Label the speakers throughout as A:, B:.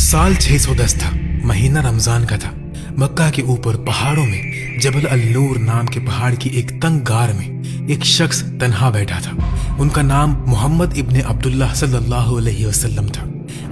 A: साल 610 था। महीना रमजान का था। मक्का के ऊपर पहाड़ों में जबल अल-नूर नाम के पहाड़ की एक तंग गार में एक शख्स तन्हा बैठा था। उनका नाम मोहम्मद इब्ने अब्दुल्लाह सल्लल्लाहु अलैहि वसल्लम था।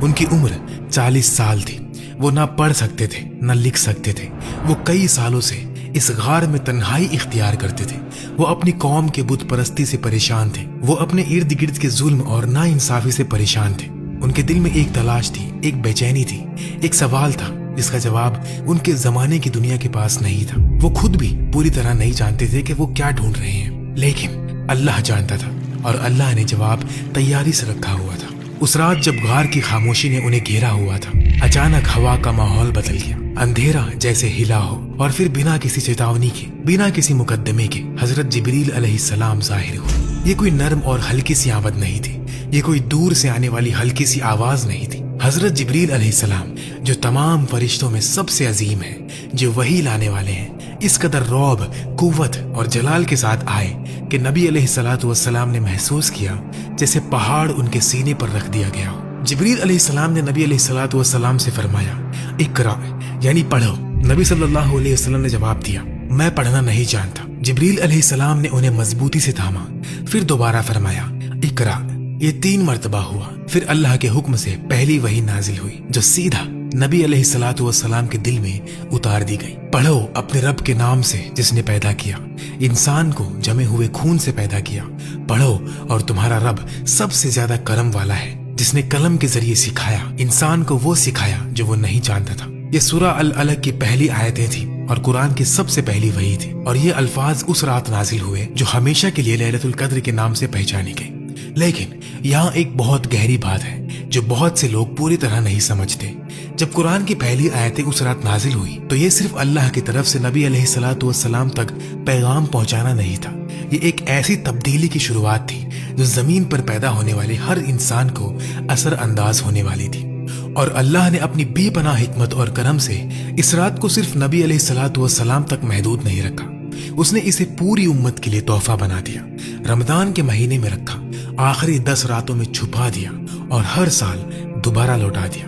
A: उनकी उम्र 40 साल थी। वो ना पढ़ सकते थे न लिख सकते थे। वो कई सालों से इस गार में तन्हाई इख्तियार करते थे। वो अपनी कौम के बुत परस्ती से परेशान थे। वो अपने इर्द गिर्द के जुल्म और नाइंसाफी से परेशान थे। उनके दिल में एक तलाश थी, एक बेचैनी थी, एक सवाल था जिसका जवाब उनके जमाने की दुनिया के पास नहीं था। वो खुद भी पूरी तरह नहीं जानते थे कि वो क्या ढूंढ रहे हैं, लेकिन अल्लाह जानता था और अल्लाह ने जवाब तैयारी से रखा हुआ था। उस रात जब गार की खामोशी ने उन्हें घेरा हुआ था, अचानक हवा का माहौल बदल गया। अंधेरा जैसे हिला हो और फिर बिना किसी चेतावनी के, बिना किसी मुकद्दमे के हजरत जिब्रील अलैहिस्सलाम जाहिर हुए। ये कोई नरम और हल्की सी आवाज नहीं थी। ये कोई दूर से आने वाली हल्की सी आवाज नहीं थी। हजरत जिब्रील अलैहिस्सलाम जो तमाम फरिश्तों में सबसे अजीम है, जो वही लाने वाले हैं, इस कदर रौब, कुव्वत और जलाल के साथ आए कि नबी अलैहिस्सलातु वस्सलाम ने महसूस किया जैसे पहाड़ उनके सीने पर रख दिया गया हो। जिब्रील अलैहिस्सलाम ने नबी अलैहिस्सलातु वस्सलाम से फरमाया, इकरा यानी पढ़ो। नबी सल्लल्लाहु अलैहि वसल्लम ने जवाब दिया, मैं पढ़ना नहीं जानता। जिब्रील अलैहिस्सलाम ने उन्हें मजबूती से थामा, फिर दोबारा फरमाया, इकरा। ये 3 मर्तबा हुआ। फिर अल्लाह के हुक्म से पहली वही नाजिल हुई जो सीधा नबी अलैहिस्सलातु वस्सलाम के दिल में उतार दी गई। पढ़ो अपने रब के नाम से जिसने पैदा किया, इंसान को जमे हुए खून से पैदा किया। पढ़ो और तुम्हारा रब सबसे ज्यादा करम वाला है, जिसने कलम के जरिए सिखाया, इंसान को वो सिखाया जो वो नहीं जानता था। ये सूरह अल-अलग की पहली आयतें थी और कुरान की सबसे पहली वही थी। और ये अल्फाज उस रात नाजिल हुए जो हमेशा के लिए लैलतुल कद्र के नाम से पहचानी गई। लेकिन यहाँ एक बहुत गहरी बात है जो बहुत से लोग पूरी तरह नहीं समझते। जब कुरान की पहली आयतें उस रात नाजिल हुई तो ये सिर्फ अल्लाह की तरफ से नबी अलैहिस्सलातु वस्सलाम तक पैगाम पहुंचाना नहीं था। ये एक ऐसी तब्दीली की शुरुआत थी जो जमीन पर पैदा होने वाले हर इंसान को असर अंदाज होने वाली थी। और अल्लाह ने अपनी बेपनाह हिकमत और करम से इस रात को सिर्फ नबी अलैहिस्सलातु वस्सलाम तक महदूद नहीं रखा। उसने इसे पूरी उम्मत के लिए तोहफा बना दिया, रमजान के महीने में रखा, आखिरी 10 रातों में छुपा दिया और हर साल दोबारा लौटा दिया।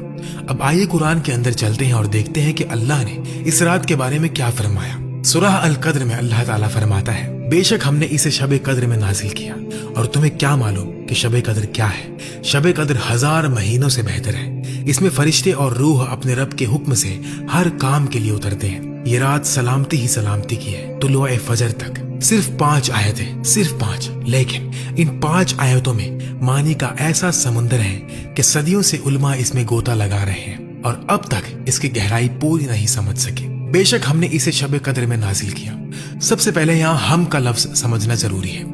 A: अब आइए कुरान के अंदर चलते हैं और देखते हैं कि अल्लाह ने इस रात के बारे में क्या फरमाया। सूरह अल-कद्र में अल्लाह ताला फरमाता है, बेशक हमने इसे शब कद्र में नाजिल किया। और तुम्हें क्या मालूम कि शब कद्र क्या है? शब कद्र 1000 महीनों से बेहतर है। इसमें फरिश्ते और रूह अपने रब के हुक्म से हर काम के लिए उतरते हैं। ये रात सलामती ही सलामती की है, तुलुए फजर तक। सिर्फ 5 आयतें, सिर्फ 5, लेकिन इन 5 आयतों में मानी का ऐसा समुंदर है कि सदियों से उलमा इसमें गोता लगा रहे हैं और अब तक इसकी गहराई पूरी नहीं समझ सके। बेशक हमने इसे शब कद्र में नाजिल किया। सबसे पहले यहाँ हम का लफ्ज समझना जरूरी है।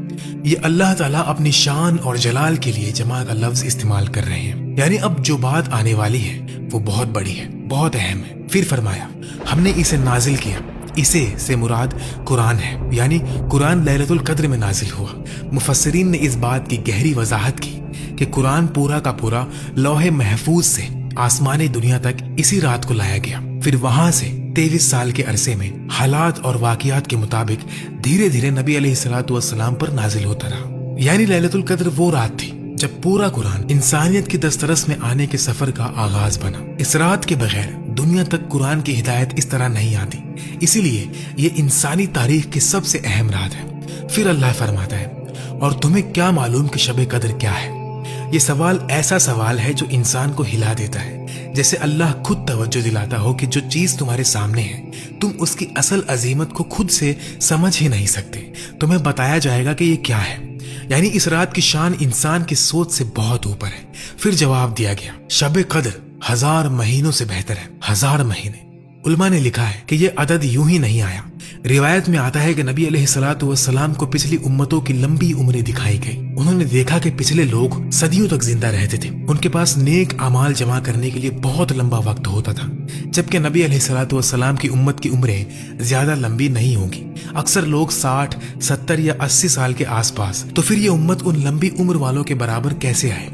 A: ये अल्लाह ताला अपनी शान और जलाल के लिए जमा का लफ्ज इस्तेमाल कर रहे हैं, यानी अब जो बात आने वाली है वो बहुत बड़ी है, बहुत अहम है। फिर फरमाया, हमने इसे नाजिल किया। इसे से मुराद कुरान है, यानी कुरान लैलतुल कद्र में नाजिल हुआ। मुफस्सिरीन ने इस बात की गहरी वजाहत की कि कुरान पूरा का पूरा लौहे महफूज से आसमानी दुनिया तक इसी रात को लाया गया। फिर वहां से 23 साल के अरसे में हालात और वाकयात के मुताबिक धीरे धीरे नबी अलैहिस्सलातु वस्सलाम पर नाजिल होता रहा। यानी लैलतुल कद्र वो रात थी जब पूरा कुरान इंसानियत की दस्तरस में आने के सफर का आगाज बना। इस रात के बगैर दुनिया तक कुरान की हिदायत इस तरह नहीं आती, इसीलिए ये इंसानी तारीख की सबसे अहम रात है। फिर अल्लाह फरमाता है, और तुम्हें क्या मालूम कि शब कद्र क्या है? ये सवाल ऐसा सवाल है जो इंसान को हिला देता है, जैसे अल्लाह खुद तवज्जो दिलाता हो कि जो चीज तुम्हारे सामने है तुम उसकी असल अजीमत को खुद से समझ ही नहीं सकते। तुम्हें बताया जाएगा कि ये क्या है। यानी इस रात की शान इंसान की सोच से बहुत ऊपर है। फिर जवाब दिया गया, शब कद्र 1000 महीनों से बेहतर है। 1000 महीने। उलमा ने लिखा है कि यह अदद यूं ही नहीं आया। रिवायत में आता है कि नबी अलैहिस्सलातु वस्सलाम को पिछली उम्मतों की लंबी उम्रें दिखाई गई। उन्होंने देखा कि पिछले लोग सदियों तक जिंदा रहते थे। उनके पास नेक अमाल जमा करने के लिए बहुत लंबा वक्त होता था, जबकि नबी अलैहिस्सलातु वस्सलाम की उम्मत की उम्रें ज्यादा लंबी नहीं होंगी। अक्सर लोग 60, 70 या 80 साल के आसपास। तो फिर ये उम्मत उन लंबी उम्र वालों के बराबर कैसे आए?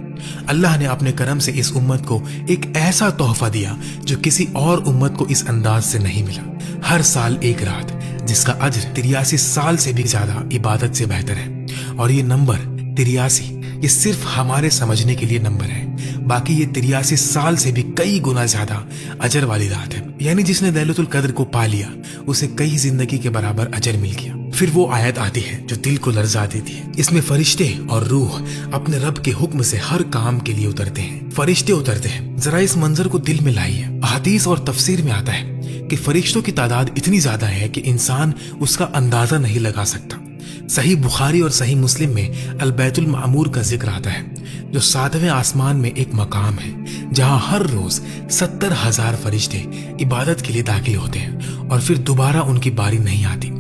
A: अल्लाह ने अपने करम से इस उम्मत को एक ऐसा तोहफा दिया जो किसी और उम्मत को इस अंदाज से नहीं मिला। हर साल एक रात जिसका अज्र 83 साल से भी ज्यादा इबादत से बेहतर है। और ये नंबर 83 ये सिर्फ हमारे समझने के लिए नंबर है। बाकी ये 83 साल से भी कई गुना ज्यादा अजर वाली रात है। यानी जिसने लैलतुल कद्र को पा लिया उसे कई जिंदगी के बराबर अजर मिल गया। फिर वो आयत आती है जो दिल को लर्जा देती है। इसमें फरिश्ते और रूह अपने रब के हुक्म से हर काम के लिए उतरते हैं। फरिश्ते उतरते हैं, जरा इस मंजर को दिल में लाइए। हदीस और तफसीर में आता है कि फरिश्तों की तादाद इतनी ज्यादा है कि इंसान उसका अंदाजा नहीं लगा सकता। सही बुखारी और सही मुस्लिम में अल बैतुल मामूर का जिक्र आता है, जो 7वें आसमान में एक मकाम है जहां हर रोज 70,000 फरिश्ते इबादत के लिए दाखिल होते हैं और फिर दोबारा उनकी बारी नहीं आती।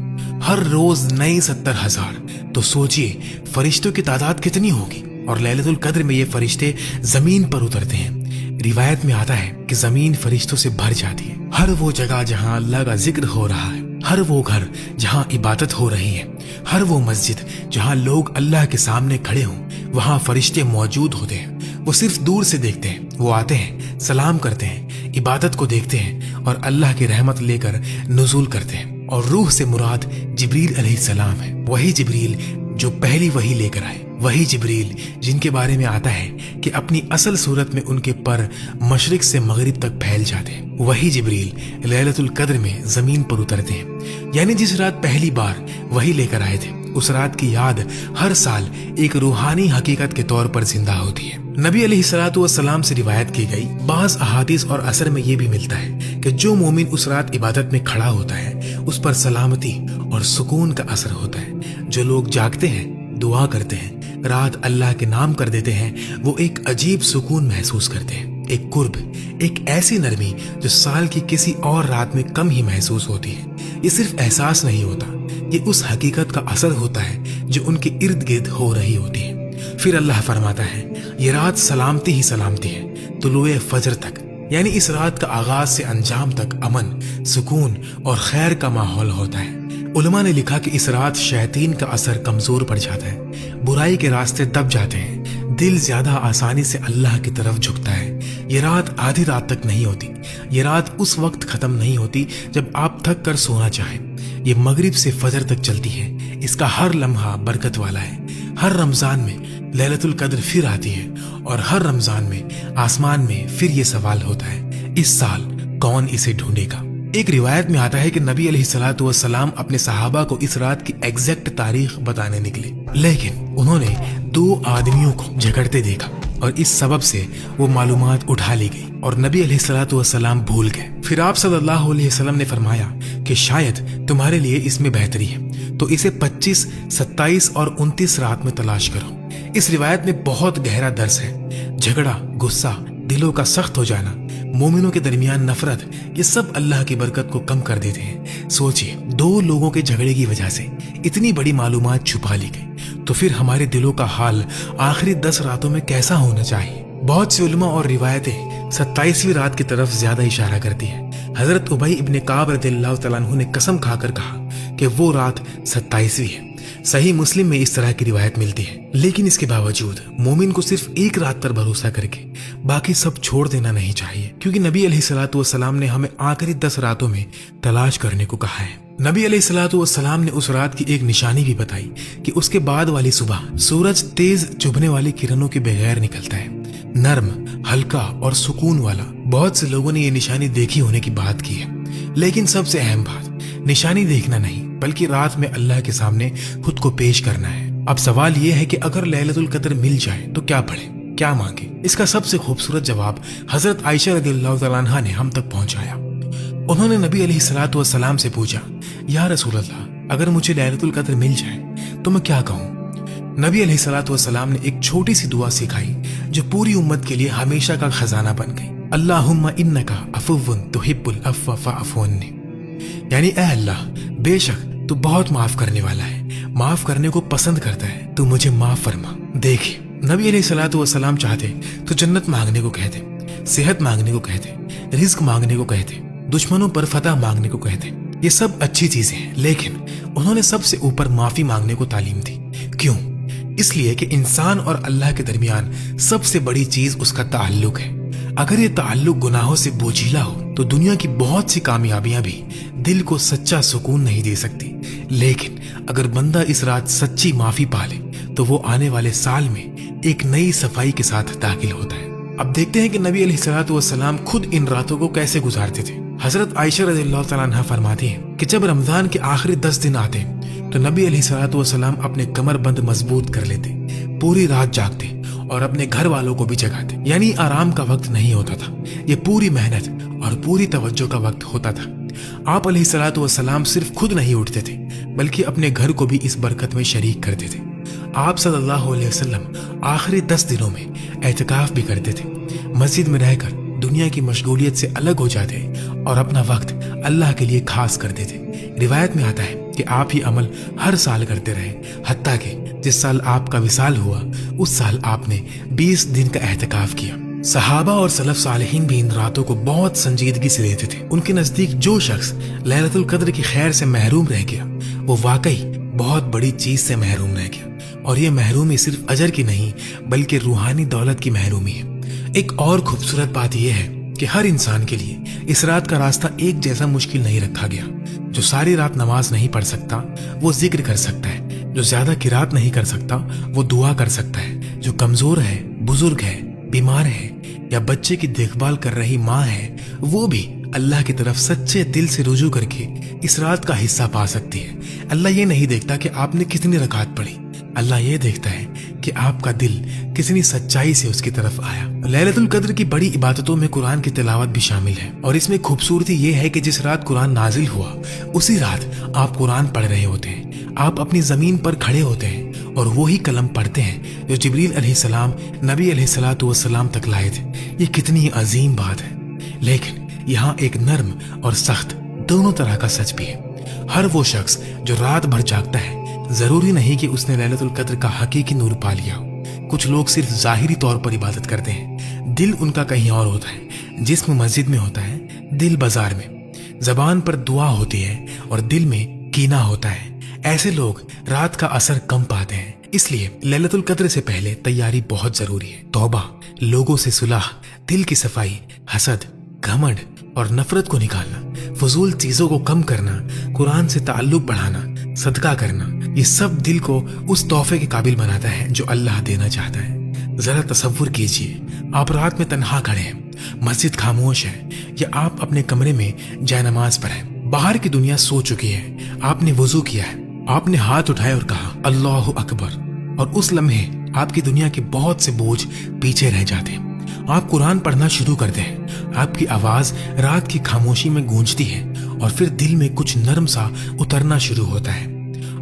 A: हर रोज नए 70,000। तो सोचिए फरिश्तों की तादाद कितनी होगी। और लैलतुल कद्र में ये फरिश्ते जमीन पर उतरते हैं। रिवायत में आता है कि जमीन फरिश्तों से भर जाती है। हर वो जगह जहां अल्लाह का जिक्र हो रहा है, हर वो घर जहां इबादत हो रही है, हर वो मस्जिद जहां लोग अल्लाह के सामने खड़े हों, वहां फरिश्ते मौजूद होते हैं। वो सिर्फ दूर से देखते हैं, वो आते हैं, सलाम करते हैं, इबादत को देखते हैं और अल्लाह की रहमत लेकर नुज़ूल करते हैं। और रूह से मुराद जिब्रील अलैहिस्सलाम है, वही जिब्रील जो पहली वही लेकर आए, वही जिब्रील जिनके बारे में आता है कि अपनी असल सूरत में उनके पर मशरिक से मगरिब तक फैल जाते हैं। वही जिब्रील लैलतुल कद्र में जमीन पर उतरते हैं। यानी जिस रात पहली बार वही लेकर आए थे, उस रात की याद हर साल एक रूहानी हकीकत के तौर पर जिंदा होती है। नबी अलैहिस्सलातु वस्सलाम से रिवायत की गई बाज़ अहादीस और असर में ये भी मिलता है कि जो मोमिन उस रात इबादत में खड़ा होता है उस पर सलामती और सुकून का असर होता है। जो लोग जागते हैं, दुआ करते हैं, रात अल्लाह के नाम कर देते हैं, वो एक अजीब सुकून महसूस करते हैं, एक कुर्ब, एक ऐसी नरमी जो साल की किसी और रात में कम ही महसूस होती है। ये सिर्फ एहसास नहीं होता, ये उस हकीकत का असर होता है जो उनके इर्द गिर्द हो रही होती है। फिर अल्लाह फरमाता है ये रात सलामती ही सलामती है तुलुए फजर तक। यानी इस रात का आगाज से अंजाम तक अमन, सुकून और खैर का माहौल होता है। उलमा ने लिखा कि इस रात शैतान का असर कमजोर पड़ जाता है, बुराई के रास्ते दब जाते हैं, दिल ज्यादा आसानी से अल्लाह की तरफ झुकता है। ये रात आधी रात तक नहीं होती, ये रात उस वक्त खत्म नहीं होती जब आप थक कर सोना चाहें। ये मगरिब से फजर तक चलती है। इसका हर लम्हा बरकत वाला है। हर रमजान में लैलतुल कद्र फिर आती है और हर रमजान में आसमान में फिर ये सवाल होता है, इस साल कौन इसे ढूंढेगा। एक रिवायत में आता है कि नबी अलैहिस्सलातु वस्सलाम अपने सहाबा को इस रात की एग्जैक्ट तारीख बताने निकले, लेकिन उन्होंने 2 आदमियों को झगड़ते देखा और इस सबब से वो मालूमात उठा ली गई और नबी अलैहिस्सलातु वस्सलाम भूल गए। फिर आप सल्लल्लाहु अलैहि वसल्लम ने फरमाया कि शायद तुम्हारे लिए इसमें बेहतरी है, तो इसे 25, 27 और 29 रात में तलाश करो। इस रिवायत में बहुत गहरा दर्स है। झगड़ा, गुस्सा, दिलों का सख्त हो जाना, मोमिनों के दरमियान नफरत, ये सब अल्लाह की बरकत को कम कर देते हैं। सोचिए 2 लोगों के झगड़े की वजह से इतनी बड़ी मालूमात छुपा ली गई, तो फिर हमारे दिलों का हाल आखिरी 10 रातों में कैसा होना चाहिए। बहुत सी उलमा और रिवायतें 27वीं रात की तरफ ज्यादा इशारा करती है। हजरत उबई इब्ने काब रज़ियल्लाहु तआला अन्हु ने कसम खाकर कहा कि वो रात 27वीं है। सही मुस्लिम में इस तरह की रिवायत मिलती है। लेकिन इसके बावजूद मोमिन को सिर्फ एक रात पर भरोसा करके बाकी सब छोड़ देना नहीं चाहिए, क्योंकि नबी अलैहिस्सलातु वस्सलाम ने हमें आखिरी 10 रातों में तलाश करने को कहा है। नबी अलैहिस्सलातु वस्सलाम ने उस रात की एक निशानी भी बताई कि उसके बाद वाली सुबह सूरज तेज चुभने वाली किरणों के बगैर निकलता है, नर्म, हल्का और सुकून वाला। बहुत से लोगों ने ये निशानी देखी होने की बात की है, लेकिन सबसे अहम बात निशानी देखना नहीं बल्कि रात में अल्लाह के सामने खुद को पेश करना है। अब सवाल ये है कि अगर लैलतुल कद्र मिल जाए तो क्या पढ़े, क्या मांगे। इसका सबसे खूबसूरत जवाब हजरत आयशा रज़ियल्लाहु तआला अन्हा ने हम तक पहुंचाया। उन्होंने नबी अलैहिस्सलातु वस्सलाम से पूछा, या रसूल अल्लाह, अगर मुझे लैलतुल कद्र मिल जाए तो मैं क्या कहूँ। नबी अलैहिस्सलातु वस्सलाम ने एक छोटी सी दुआ सिखाई जो पूरी उम्मत के लिए हमेशा का खजाना बन गई। अल्लाहुम्मा इन्नका अफुव्वुन तुहिब्बुल अफ़्व फ़अफ़ु अन्नी। यानी ऐ अल्लाह, बेशक तू बहुत माफ करने वाला है, माफ करने को पसंद करता है, तू मुझे माफ फरमा। देखिए नबी अलैहिस्सलातु वस्सलाम चाहते तो जन्नत मांगने को कहते, सेहत मांगने को कहते, रिज्क मांगने को कहते, दुश्मनों पर फतह मांगने को कहते। ये सब अच्छी चीजें हैं, लेकिन उन्होंने सबसे ऊपर माफी मांगने को तालीम दी। क्यों? इसलिए कि इंसान और अल्लाह के दरमियान सबसे बड़ी चीज उसका ताल्लुक है। अगर ये ताल्लुक गुनाहों से बोझिला हो तो दुनिया की बहुत सी कामयाबियां भी दिल को सच्चा सुकून नहीं दे सकती। लेकिन अगर बंदा इस रात सच्ची माफी पा ले तो वो आने वाले साल में एक नई सफाई के साथ दाखिल होता है। अब देखते हैं कि नबी अलैहिस्सलाम खुद इन रातों को कैसे गुजारते थे। हजरत आयशा रज़ियल्लाहु तआला अन्हा फरमाती हैं कि जब रमजान के आखिरी 10 दिन आते तो नबी अलैहिस्सलाम अपने कमर बंद मजबूत कर लेते, पूरी रात जागते और अपने घर वालों को भी जगाते। यानी आराम का वक्त नहीं होता था, ये पूरी मेहनत और पूरी तवज्जो का वक्त होता था। आप अलैहिस्सलाम सिर्फ खुद नहीं उठते थे बल्कि अपने घर को भी इस बरकत में शरीक करते थे। आप सल्लल्लाहु अलैहि वसल्लम आखिरी 10 दिनों में एहतिकाफ भी करते थे। मस्जिद में रहकर दुनिया की मशगूलियत से अलग हो जाते और अपना वक्त अल्लाह के लिए खास कर देते। रिवायत में आता है कि आप ये अमल हर साल करते रहे, हत्ता कि जिस साल आपका विसाल हुआ उस साल आपने 20 दिन का एहतिकाफ किया। सहाबा और सलफ सालिहीन भी इन रातों को बहुत संजीदगी से लेते थे। उनके नजदीक जो शख्स लैलतुल कद्र की खैर से महरूम रह गया वो वाकई बहुत बड़ी चीज से महरूम रह गया, और ये महरूमी सिर्फ अजर की नहीं बल्कि रूहानी दौलत की महरूमी है। एक और खूबसूरत बात यह है कि हर इंसान के लिए इस रात का रास्ता एक जैसा मुश्किल नहीं रखा गया। जो सारी रात नमाज नहीं पढ़ सकता वो जिक्र कर सकता है, जो ज्यादा किरात नहीं कर सकता वो दुआ कर सकता है, जो कमजोर है, बुजुर्ग है, बीमार है या बच्चे की देखभाल कर रही माँ है वो भी अल्लाह की तरफ सच्चे दिल से रुजू करके इस रात का हिस्सा पा सकती है। अल्लाह ये नहीं देखता कि आपने कितनी रकात पढ़ी, अल्लाह ये देखता है कि आपका दिल कितनी सच्चाई से उसकी तरफ आया। लैलतुल कद्र की बड़ी इबादतों में कुरान की तिलावत भी शामिल है, और इसमें खूबसूरती ये है कि जिस रात कुरान नाजिल हुआ उसी रात आप कुरान पढ़ रहे होते हैं। आप अपनी जमीन पर खड़े होते हैं और वही कलम पढ़ते हैं जो जिब्रील अलैहिस्सलाम नबी अलैहिस्सलाम तक लाए थे। ये कितनी अजीम बात है। लेकिन यहाँ एक नर्म और सख्त दोनों तरह का सच भी है। हर वो शख्स जो रात भर जागता है जरूरी नहीं कि उसने लैलतुल कद्र का हकीकी नूर पा लिया हो। कुछ लोग सिर्फ जाहिरी तौर पर इबादत करते हैं, दिल उनका कहीं और होता है। जिस्म मस्जिद में होता है, दिल बाजार में। जबान पर दुआ होती है और दिल में कीना होता है। ऐसे लोग रात का असर कम पाते हैं। इसलिए लैलतुल कद्र से पहले तैयारी बहुत जरूरी है। तौबा, लोगों से सुलह, दिल की सफाई, हसद, घमंड और नफरत को निकालना, फजूल चीजों को कम करना, कुरान से ताल्लुक बढ़ाना, सदका करना, ये सब दिल को उस तोहफे के काबिल बनाता है जो अल्लाह देना चाहता है। जरा तसव्वुर कीजिए, आप रात में तन्हा खड़े हैं, मस्जिद खामोश है या आप अपने कमरे में जयनमाज पर हैं। बाहर की दुनिया सो चुकी है, आपने वुजू किया है, आपने हाथ उठाए और कहा अल्लाहु अकबर, और उस लम्हे आपकी दुनिया के बहुत से बोझ पीछे रह जाते हैं। आप कुरान पढ़ना शुरू करते हैं, आपकी आवाज रात की खामोशी में गूंजती है और फिर दिल में कुछ नरम सा उतरना शुरू होता है।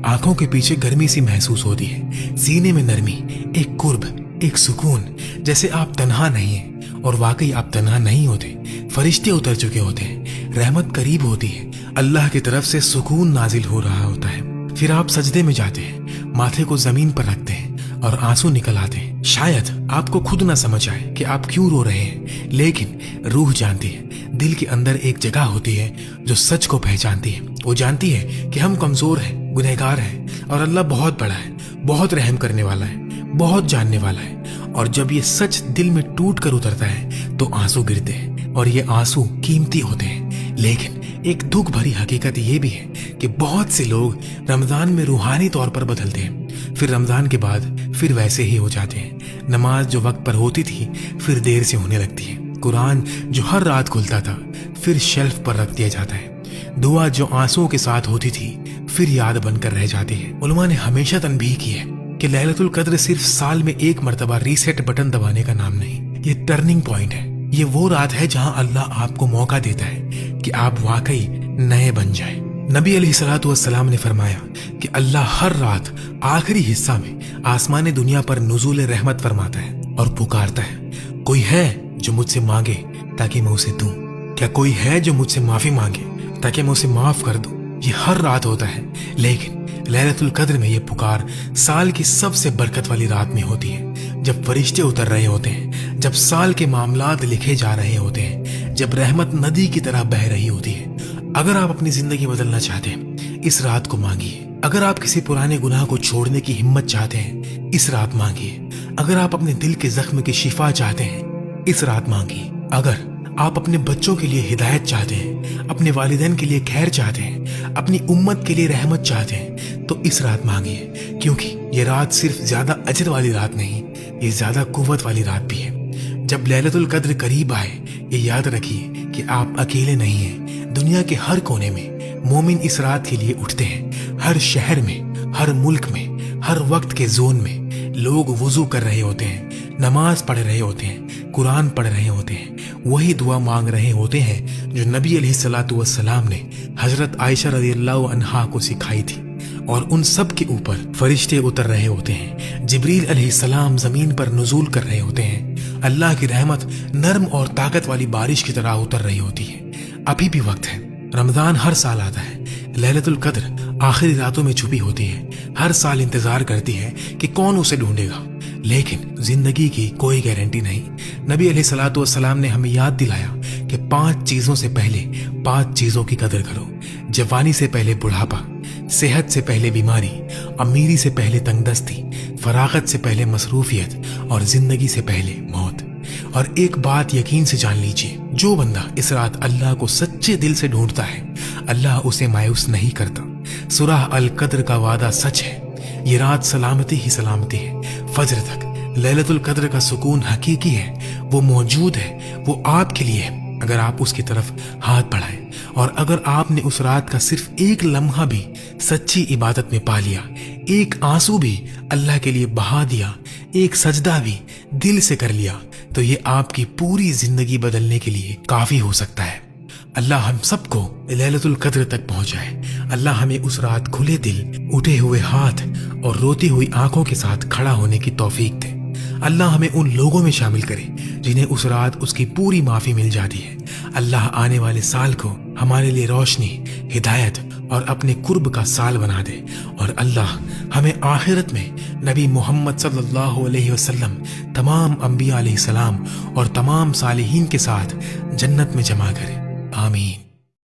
A: आंखों के पीछे गर्मी सी महसूस होती है, सीने में नरमी, एक कुर्ब, एक सुकून, जैसे आप तन्हा नहीं हैं। और वाकई आप तन्हा नहीं होते, फरिश्ते उतर चुके होते हैं, रहमत करीब होती है, अल्लाह की तरफ से सुकून नाजिल हो रहा होता है। फिर आप सजदे में जाते हैं, माथे को जमीन पर रखते हैं और आंसू निकल आते हैं। शायद आपको खुद ना समझ आए कि आप क्यों रो रहे हैं, लेकिन रूह जानती है। दिल के अंदर एक जगह होती है जो सच को पहचानती है। वो जानती है कि हम कमजोर हैं, गुनहगार हैं और अल्लाह बहुत बड़ा है, बहुत रहम करने वाला है, बहुत जानने वाला है। और जब ये सच दिल में टूट कर उतरता है तो आंसू गिरते हैं, और ये आंसू कीमती होते हैं। लेकिन एक दुख भरी हकीकत ये भी है कि बहुत से लोग रमजान में रूहानी तौर पर बदलते हैं, फिर रमजान के बाद फिर वैसे ही हो जाते हैं। नमाज जो वक्त पर होती थी फिर देर से होने लगती है। कुरान जो हर रात खुलता था फिर शेल्फ पर रख दिया जाता है। दुआ जो आंसुओं के साथ होती थी फिर याद बनकर रह जाती है। उलमा ने हमेशा तनबीह की है कि लैलतुल कद्र सिर्फ साल में एक मर्तबा रीसेट बटन दबाने का नाम नहीं, ये टर्निंग पॉइंट है। ये वो रात है जहां अल्लाह आपको मौका देता है कि आप वाकई नए बन जाएं। नबी अलैहिस्सलाम ने फरमाया कि अल्लाह हर रात आखिरी हिस्सा में आसमान दुनिया पर नुज़ूल रहमत फरमाता है और पुकारता है, कोई है जो मुझसे मांगे ताकि मैं उसे दूं? क्या कोई है जो मुझसे माफी मांगे ताकि मैं उसे माफ कर दूं? ये हर रात होता है, लेकिन लैलतुल कद्र में ये पुकार साल की सबसे बरकत वाली रात में होती है, जब फरिश्ते उतर रहे होते हैं, जब साल के मामलात लिखे जा रहे होते हैं, जब रहमत नदी की तरह बह रही होती है। अगर आप अपनी जिंदगी बदलना चाहते हैं, इस रात को मांगिए। अगर आप किसी पुराने गुनाह को छोड़ने की हिम्मत चाहते हैं, इस रात मांगिए। अगर आप अपने दिल के जख्म की शिफा चाहते हैं, इस रात मांगिए। अगर आप अपने बच्चों के लिए हिदायत चाहते हैं, अपने वालिदैन के लिए खैर चाहते हैं, अपनी उम्मत के लिए रहमत चाहते हैं, तो इस रात मांगिए, क्योंकि ये रात सिर्फ ज्यादा अजर वाली रात नहीं, ये ज्यादा कुव्वत वाली रात भी है। जब लैलतुल कद्र करीब आए, ये याद रखिए कि आप अकेले नहीं हैं। दुनिया के हर कोने में मोमिन इस रात के लिए उठते हैं। हर शहर में, हर मुल्क में, हर वक्त के जोन में लोग वुजू कर रहे होते हैं, नमाज पढ़ रहे होते हैं, कुरान पढ़ रहे होते हैं, वही दुआ मांग रहे होते हैं जो नबी अलैहिस्सलातु वस्सलाम ने हजरत आयशा रज़ियल्लाहु अन्हा को सिखाई थी। और उन सब के ऊपर फरिश्ते उतर रहे होते हैं। जिब्रील अलैहिस्सलाम जमीन पर नुज़ूल कर रहे होते हैं। अल्लाह की रहमत नर्म और ताकत वाली बारिश की तरह उतर रही होती है। अभी भी वक्त है। रमजान हर साल आता है। लैलतुल कद्र आखिरी रातों में छुपी होती है। हर साल इंतजार करती है कि कौन उसे ढूंढेगा, लेकिन जिंदगी की कोई गारंटी नहीं। नबी अलैहिस्सलातु वस्सलाम ने हमें याद दिलाया कि 5 चीजों से पहले 5 चीजों की कदर करो। जवानी से पहले बुढ़ापा, सेहत से पहले बीमारी, अमीरी से पहले तंगदस्ती, फरागत से पहले मसरूफियत और जिंदगी से पहले मौत। और एक बात यकीन से जान लीजिए, जो बंदा इस रात अल्लाह को सच्चे दिल से ढूंढता है, अल्लाह उसे मायूस नहीं करता। सूरह अल कद्र का वादा सच है। ये रात सलामती ही सलामती है। फजर तक लैलतुल कद्र का सुकून हकीकी है। वो मौजूद है, वो आपके लिए है अगर आप उसकी तरफ हाथ बढ़ाएं। और अगर आपने उस रात का सिर्फ एक लम्हा भी सच्ची इबादत में पा लिया, एक आंसू भी अल्लाह के लिए बहा दिया, एक सजदा भी दिल से कर लिया, तो ये आपकी पूरी जिंदगी बदलने के लिए काफी हो सकता है। अल्लाह हम सबको लैलतुल कद्र तक पहुंचाए। अल्लाह हमें उस रात खुले दिल, उठे हुए हाथ और रोती हुई आंखों के साथ खड़ा होने की तौफीक दे। अल्लाह हमें उन लोगों में शामिल करे जिन्हें उस रात उसकी पूरी माफी मिल जाती है। अल्लाह आने वाले साल को हमारे लिए रोशनी, हिदायत और अपने कुर्ब का साल बना दे। और अल्लाह हमें आखिरत में नबी मोहम्मद सल्लल्लाहु अलैहि वसल्लम, तमाम अंबिया अलैहिस्सलाम और तमाम सालिहीन के साथ जन्नत में जमा करे। आमीन।